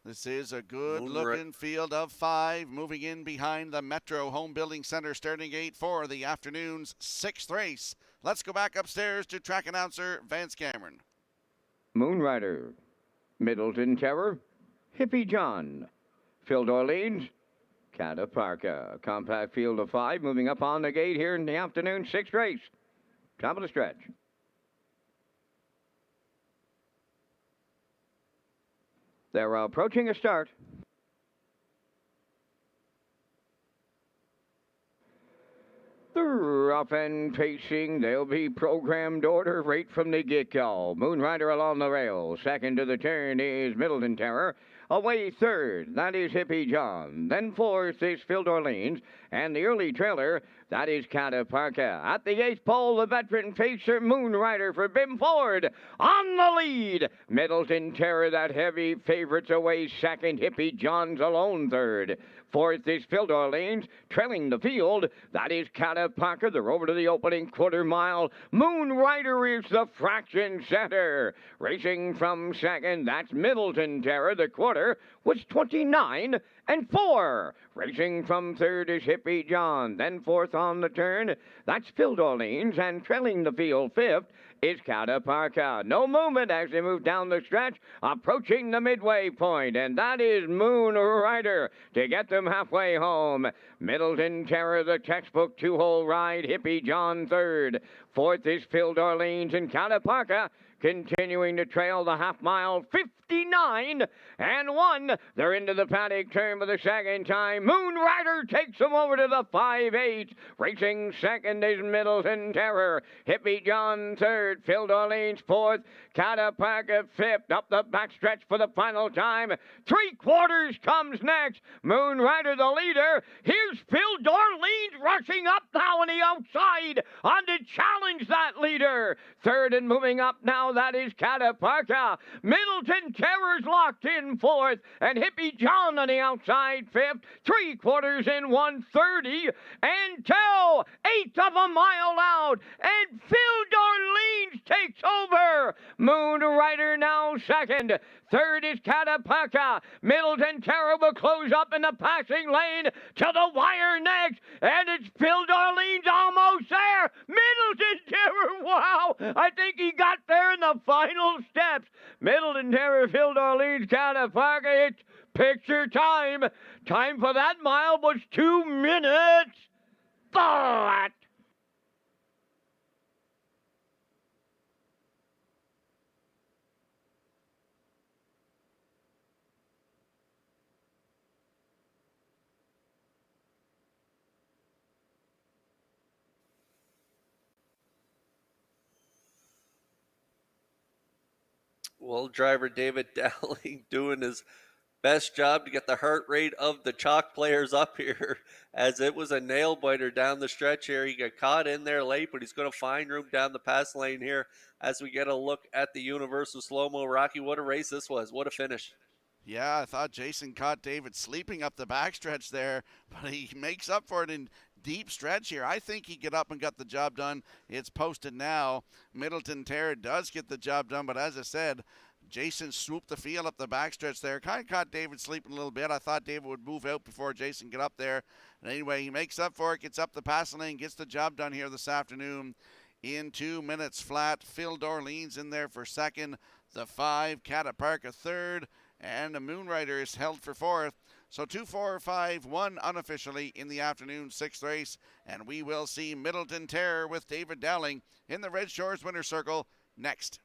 This is a good-looking field of 5 moving in behind the Metro Home Building Center starting gate for the afternoon's 6th race. Let's go back upstairs to track announcer Vance Cameron. Moonrider, Middleton Terror, Hippie John, Phil Dorleans, Cataparca. Compact field of 5 moving up on the gate here in the afternoon 6th race. Top of the stretch. They're approaching a start. They're up and pacing. They'll be programmed order right from the get-go. Moonrider along the rail. Second to the turn is Middleton Terror. Away third, that is Hippie John. Then fourth is Phil Dorleans. And the early trailer, that is Cataparca. At the 8th pole, the veteran pacer Moonrider for Bim Ford. On the lead, Middleton Terror, that heavy favorite's away second. Hippie John's alone third. Fourth is Phil Dorleans, trailing the field. That is Cataparca. They're over to the opening quarter mile. Moonrider is the fraction center. Racing from second, that's Middleton Terror. The quarter was 29-4. Racing from third is Hippie John. Then fourth on the turn, that's Phil Dorleans. And trailing the field fifth is Cataparca. No movement as they move down the stretch, approaching the midway point, and that is Moonrider to get them halfway home. Middleton Terror, the textbook 2-hole ride. Hippie John third. Fourth is Phil Dorleans, and Cataparca continuing to trail the half mile. 59-1. They're into the paddock turn for the second time. Moonrider takes them over to the 5-8. Racing second is Middleton Terror. Hippie John third. Phil Dorleans fourth. Cataparca fifth. Up the backstretch for the final time. 3/4 comes next. Moonrider the leader. Here's Phil Dorleans rushing up now on the outside on to challenge that leader. Third and moving up now, that is Cataparca. Middleton Terror's locked in fourth, and Hippie John on the outside fifth. 3/4 in 1:30 until 1/8 of a mile out, and Phil Dorleans takes over. Moonrider now second. Third is Cataparca. Middleton Terror will close up in the passing lane to the wire next, and it's Phil Dorleans almost there. Middleton Terror, wow! I think he got there in the final steps. Middleton Terror, Phil Dorleans, Cataparca. It's picture time. Time for that mile was 2 minutes flat. Well, driver David Dowling doing his best job to get the heart rate of the chalk players up here, as it was a nail biter down the stretch here. He got caught in there late, but he's going to find room down the pass lane here as we get a look at the Universal Slow-Mo. Rocky, what a race this was. What a finish. Yeah, I thought Jason caught David sleeping up the backstretch there, but he makes up for it in deep stretch here. I think he get up and got the job done. It's posted now. Middleton Terror does get the job done, but as I said, Jason swooped the field up the backstretch there. Kind of caught David sleeping a little bit. I thought David would move out before Jason get up there. And anyway, he makes up for it, gets up the passing lane, gets the job done here this afternoon in 2 minutes flat. Phil Dorleans in there for second. The 5, Cataparca third. And the Moonrider is held for fourth. So 2, 4, 5, 1 unofficially in the afternoon 6th race. And we will see Middleton Terror with David Dowling in the Red Shores Winner's Circle next.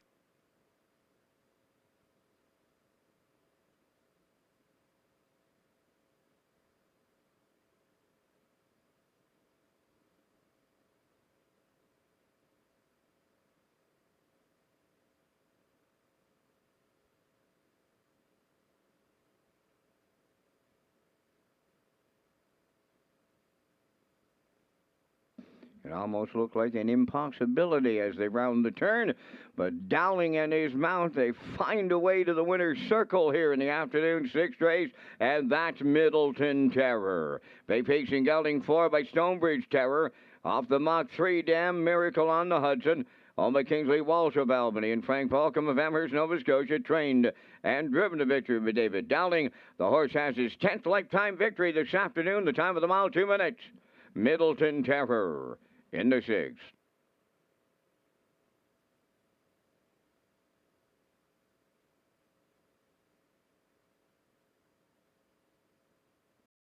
It almost looked like an impossibility as they round the turn, but Dowling and his mount, they find a way to the winner's circle here in the afternoon 6th race, and that's Middleton Terror. Bay pacing gelding 4 by Stonebridge Terror, off the Mach 3 Dam, Miracle on the Hudson. Owned by Kingsley Walsh of Albany and Frank Balcom of Amherst, Nova Scotia, trained and driven to victory by David Dowling. The horse has his 10th lifetime victory this afternoon. The time of the mile, 2 minutes. Middleton Terror in the 6th.